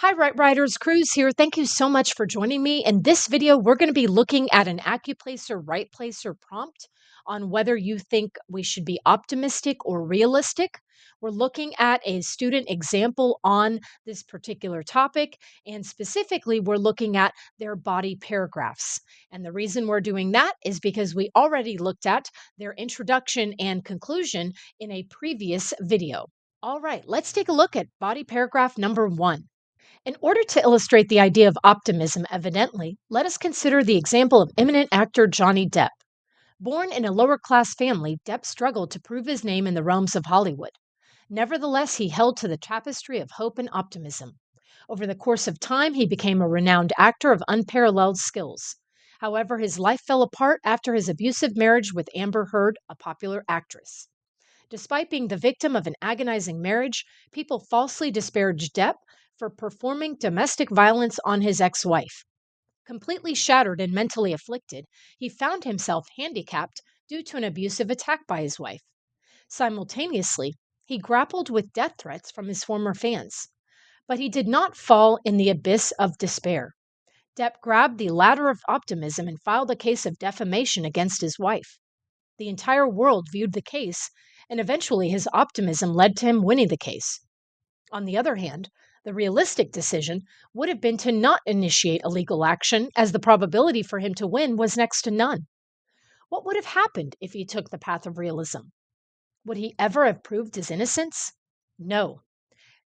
Hi, Writers. Cruz here. Thank you so much for joining me. In this video, we're going to be looking at an Accuplacer Writeplacer prompt on whether you think we should be optimistic or realistic. We're looking at a student example on this particular topic, and specifically, we're looking at their body paragraphs. And the reason we're doing that is because we already looked at their introduction and conclusion in a previous video. All right, let's take a look at body paragraph number 1. In order to illustrate the idea of optimism evidently, let us consider the example of eminent actor Johnny Depp. Born in a lower class family, Depp struggled to prove his name in the realms of Hollywood. Nevertheless, he held to the tapestry of hope and optimism. Over the course of time, he became a renowned actor of unparalleled skills. However, his life fell apart after his abusive marriage with Amber Heard, a popular actress. Despite being the victim of an agonizing marriage, people falsely disparaged Depp for performing domestic violence on his ex wife. Completely shattered and mentally afflicted, he found himself handicapped due to an abusive attack by his wife. Simultaneously, he grappled with death threats from his former fans. But he did not fall in the abyss of despair. Depp grabbed the ladder of optimism and filed a case of defamation against his wife. The entire world viewed the case, and eventually his optimism led to him winning the case. On the other hand, the realistic decision would have been to not initiate a legal action, as the probability for him to win was next to none. What would have happened if he took the path of realism? Would he ever have proved his innocence? No.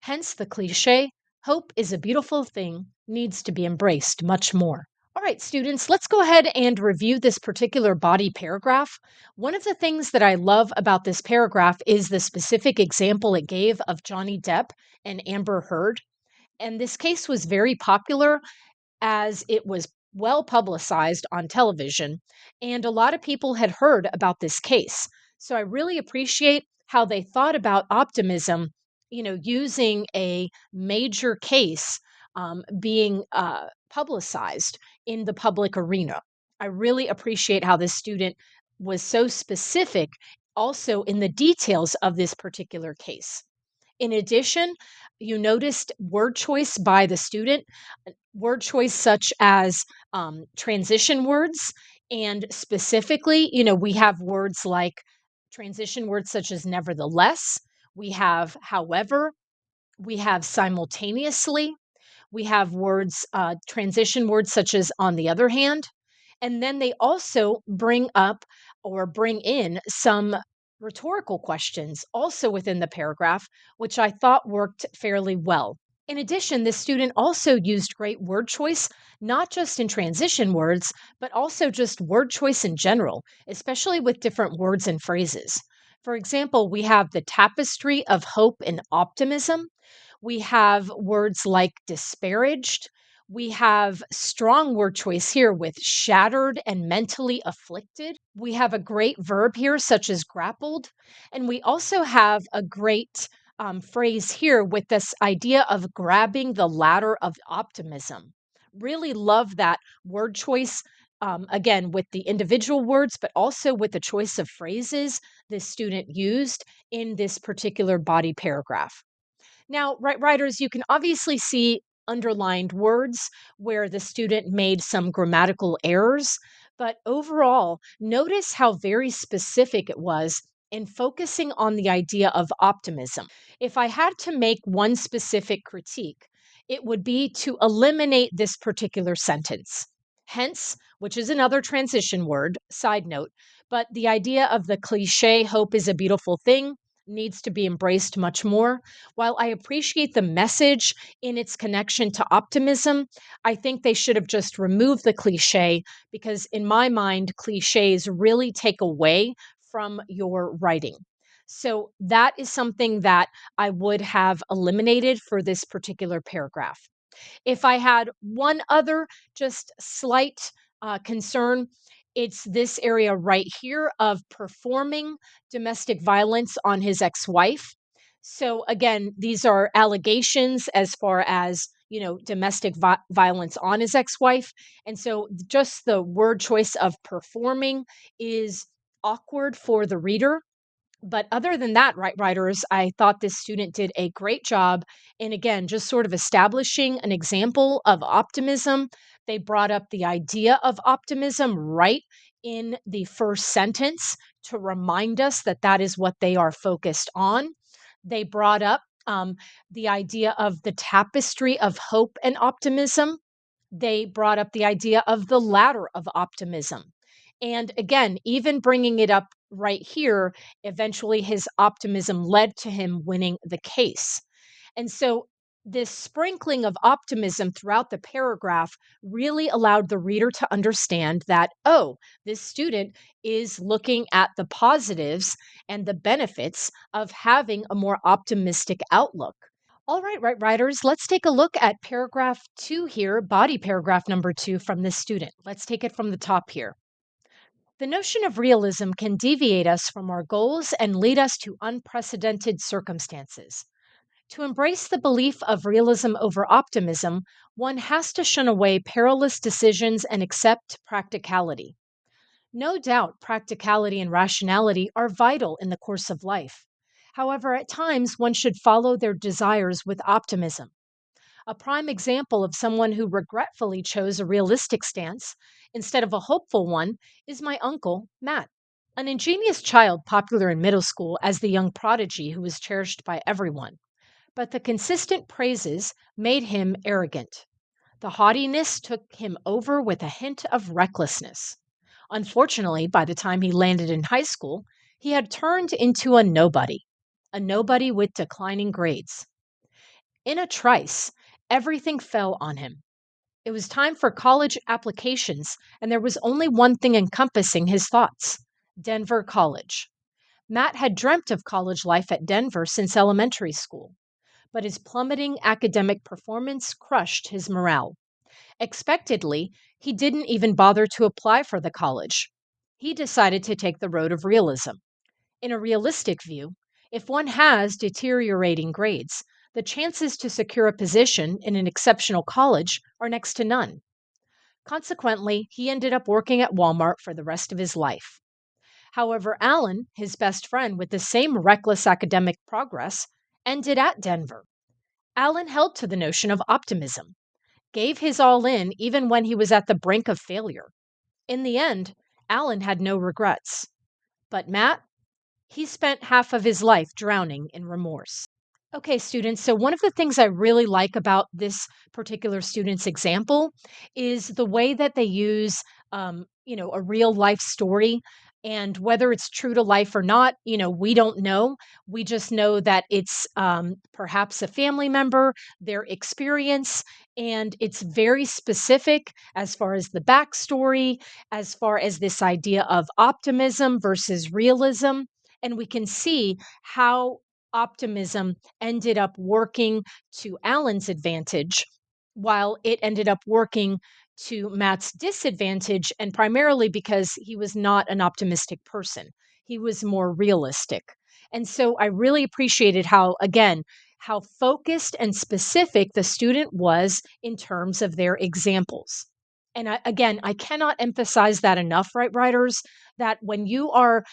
Hence the cliche, hope is a beautiful thing, needs to be embraced much more. All right, students, let's go ahead and review this particular body paragraph. One of the things that I love about this paragraph is the specific example it gave of Johnny Depp and Amber Heard. And this case was very popular as it was well publicized on television, and a lot of people had heard about this case. So I really appreciate how they thought about optimism, using a major case being publicized in the public arena. I really appreciate how this student was so specific also in the details of this particular case. In addition, you noticed word choice by the student, word choice such as transition words. And specifically, we have words like transition words such as nevertheless, we have however, we have simultaneously, we have words, transition words such as on the other hand. And then they also bring up or bring in some rhetorical questions also within the paragraph, which I thought worked fairly well. In addition, this student also used great word choice, not just in transition words, but also just word choice in general, especially with different words and phrases. For example, we have the tapestry of hope and optimism. We have words like disparaged. We have strong word choice here with shattered and mentally afflicted. We have a great verb here, such as grappled. And we also have a great phrase here with this idea of grabbing the ladder of optimism. Really love that word choice. Again, with the individual words, but also with the choice of phrases this student used in this particular body paragraph. Now, writers, you can obviously see underlined words where the student made some grammatical errors, but overall, notice how very specific it was in focusing on the idea of optimism. If I had to make one specific critique, it would be to eliminate this particular sentence. Hence, which is another transition word, side note, but the idea of the cliche, hope is a beautiful thing, needs to be embraced much more. While I appreciate the message in its connection to optimism, I think they should have just removed the cliche because, in my mind, cliches really take away from your writing. So that is something that I would have eliminated for this particular paragraph. If I had one other just slight concern, it's this area right here of performing domestic violence on his ex wife. So, again, these are allegations as far as domestic violence on his ex wife. And so, just the word choice of performing is awkward for the reader. But other than that, right, writers, I thought this student did a great job in, again, just sort of establishing an example of optimism. They brought up the idea of optimism right in the first sentence to remind us that that is what they are focused on. They brought up the idea of the tapestry of hope and optimism. They brought up the idea of the ladder of optimism. And again, even bringing it up right here, eventually his optimism led to him winning the case. And so, this sprinkling of optimism throughout the paragraph really allowed the reader to understand that, oh, this student is looking at the positives and the benefits of having a more optimistic outlook. All right, right, writers, let's take a look at paragraph 2 here, body paragraph number 2 from this student. Let's take it from the top here. The notion of realism can deviate us from our goals and lead us to unprecedented circumstances. To embrace the belief of realism over optimism, one has to shun away perilous decisions and accept practicality. No doubt, practicality and rationality are vital in the course of life. However, at times one should follow their desires with optimism. A prime example of someone who regretfully chose a realistic stance instead of a hopeful one is my uncle, Matt. An ingenious child popular in middle school as the young prodigy who was cherished by everyone. But the consistent praises made him arrogant. The haughtiness took him over with a hint of recklessness. Unfortunately, by the time he landed in high school, he had turned into a nobody with declining grades. In a trice, everything fell on him. It was time for college applications, and there was only one thing encompassing his thoughts: Denver College. Matt had dreamt of college life at Denver since elementary school, but his plummeting academic performance crushed his morale. Expectedly, he didn't even bother to apply for the college. He decided to take the road of realism. In a realistic view, if one has deteriorating grades, the chances to secure a position in an exceptional college are next to none. Consequently, he ended up working at Walmart for the rest of his life. However, Alan, his best friend with the same reckless academic progress, ended at Denver. Alan held to the notion of optimism, gave his all in even when he was at the brink of failure. In the end, Alan had no regrets. But Matt, he spent half of his life drowning in remorse. Okay, students. So, one of the things I really like about this particular student's example is the way that they use, a real life story. And whether it's true to life or not, we don't know. We just know that it's perhaps a family member, their experience, and it's very specific as far as the backstory, as far as this idea of optimism versus realism. And we can see how optimism ended up working to Alan's advantage, while it ended up working to Matt's disadvantage, and primarily because he was not an optimistic person. He was more realistic. And so I really appreciated how, again, how focused and specific the student was in terms of their examples. And again, I cannot emphasize that enough, right, writers, that when you are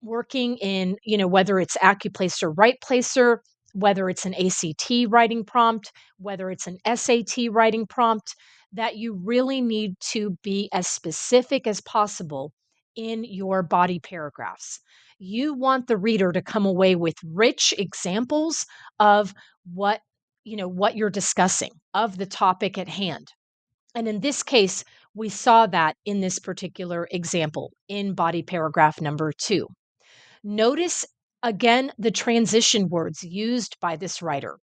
working in, whether it's Accuplacer Writeplacer, whether it's an ACT writing prompt, whether it's an SAT writing prompt, that you really need to be as specific as possible in your body paragraphs. You want the reader to come away with rich examples of what, what you're discussing, of the topic at hand. And in this case, we saw that in this particular example in body paragraph number 2. Notice again the transition words used by this writer.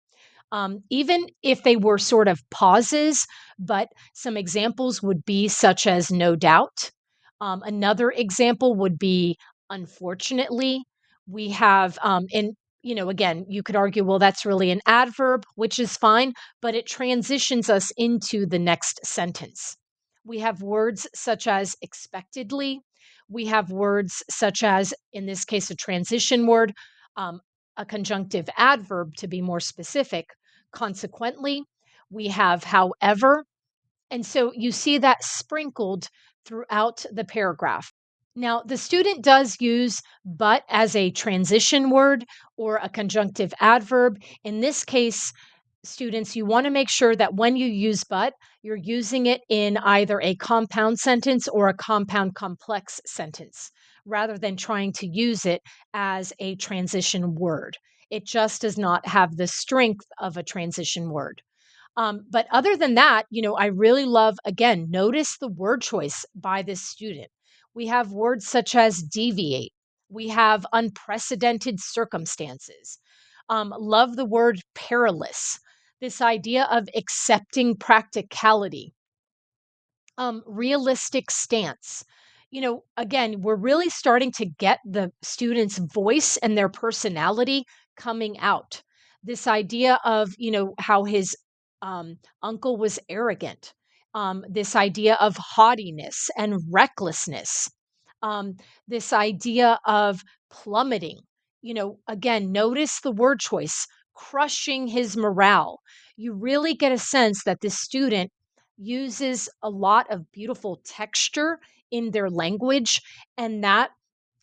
Even if they were sort of pauses, but some examples would be such as no doubt. Another example would be unfortunately. We have, and again, you could argue, well, that's really an adverb, which is fine, but it transitions us into the next sentence. We have words such as expectedly. We have words such as, in this case, a transition word, a conjunctive adverb to be more specific. Consequently, we have however. And so you see that sprinkled throughout the paragraph. Now, the student does use but as a transition word or a conjunctive adverb. In this case, students, you want to make sure that when you use but, you're using it in either a compound sentence or a compound complex sentence rather than trying to use it as a transition word. It just does not have the strength of a transition word. But other than that, I really love, again, notice the word choice by this student. We have words such as deviate, we have unprecedented circumstances. Love the word perilous, this idea of accepting practicality, realistic stance. Again, we're really starting to get the student's voice and their personality coming out. This idea of, how his uncle was arrogant, this idea of haughtiness and recklessness, um, this idea of plummeting. Again, notice the word choice, crushing his morale. You really get a sense that this student uses a lot of beautiful texture in their language, and that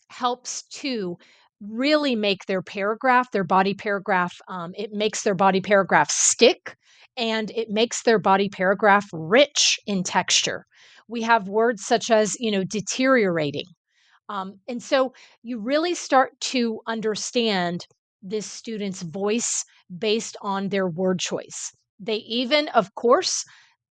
helps to really make their paragraph, their body paragraph, it makes their body paragraph stick and it makes their body paragraph rich in texture. We have words such as, deteriorating. And so you really start to understand this student's voice based on their word choice. They even, of course,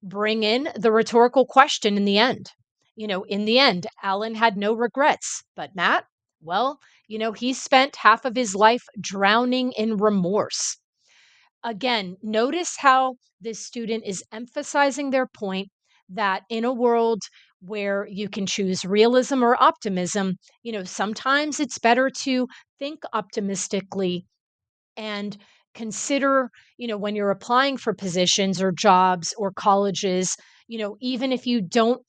bring in the rhetorical question in the end. In the end, Alan had no regrets, but Matt, well, he spent half of his life drowning in remorse. Again, notice how this student is emphasizing their point that in a world where you can choose realism or optimism, sometimes it's better to think optimistically and consider, when you're applying for positions or jobs or colleges, even if you don't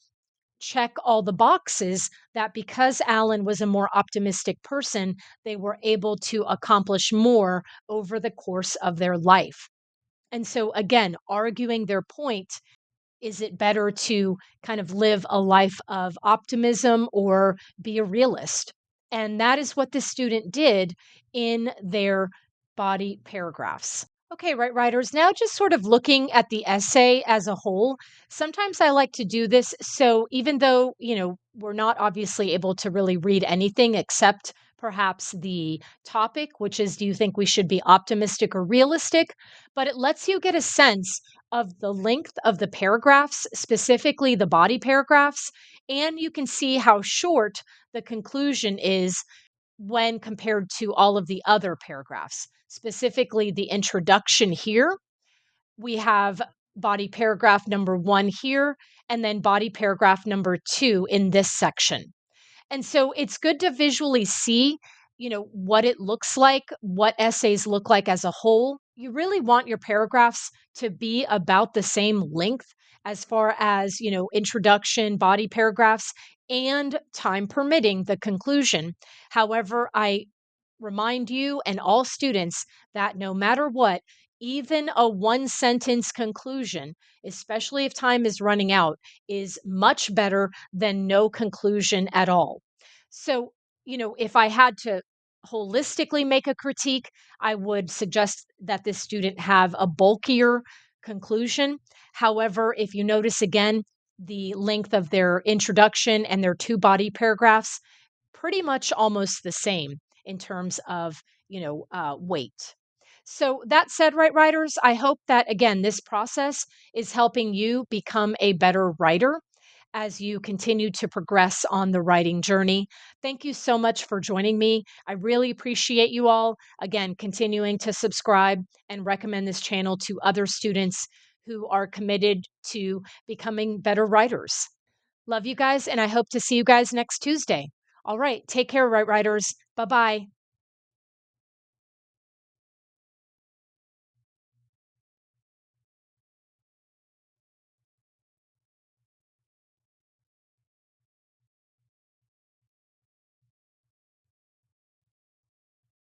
check all the boxes, that because Alan was a more optimistic person, they were able to accomplish more over the course of their life. And so, again, arguing their point, is it better to kind of live a life of optimism or be a realist? And that is what the student did in their body paragraphs. Okay, right, writers. Now, just sort of looking at the essay as a whole, sometimes I like to do this. So, even though, we're not obviously able to really read anything except perhaps the topic, which is, do you think we should be optimistic or realistic? But it lets you get a sense of the length of the paragraphs, specifically the body paragraphs, and you can see how short the conclusion is when compared to all of the other paragraphs. Specifically, the introduction here, we have body paragraph number 1 here, and then body paragraph number 2 in this section. And so it's good to visually see, what it looks like, what essays look like as a whole. You really want your paragraphs to be about the same length as far as, introduction, body paragraphs, and time permitting the conclusion. However, I remind you and all students that no matter what, even a one sentence conclusion, especially if time is running out, is much better than no conclusion at all. So, if I had to holistically make a critique, I would suggest that this student have a bulkier conclusion. However, if you notice again, the length of their introduction and their two body paragraphs, pretty much almost the same in terms of, weight. So that said, right, writers, I hope that again, this process is helping you become a better writer as you continue to progress on the writing journey. Thank you so much for joining me. I really appreciate you all. Again, continuing to subscribe and recommend this channel to other students who are committed to becoming better writers. Love you guys, and I hope to see you guys next Tuesday. All right, take care, right, writers. Bye bye.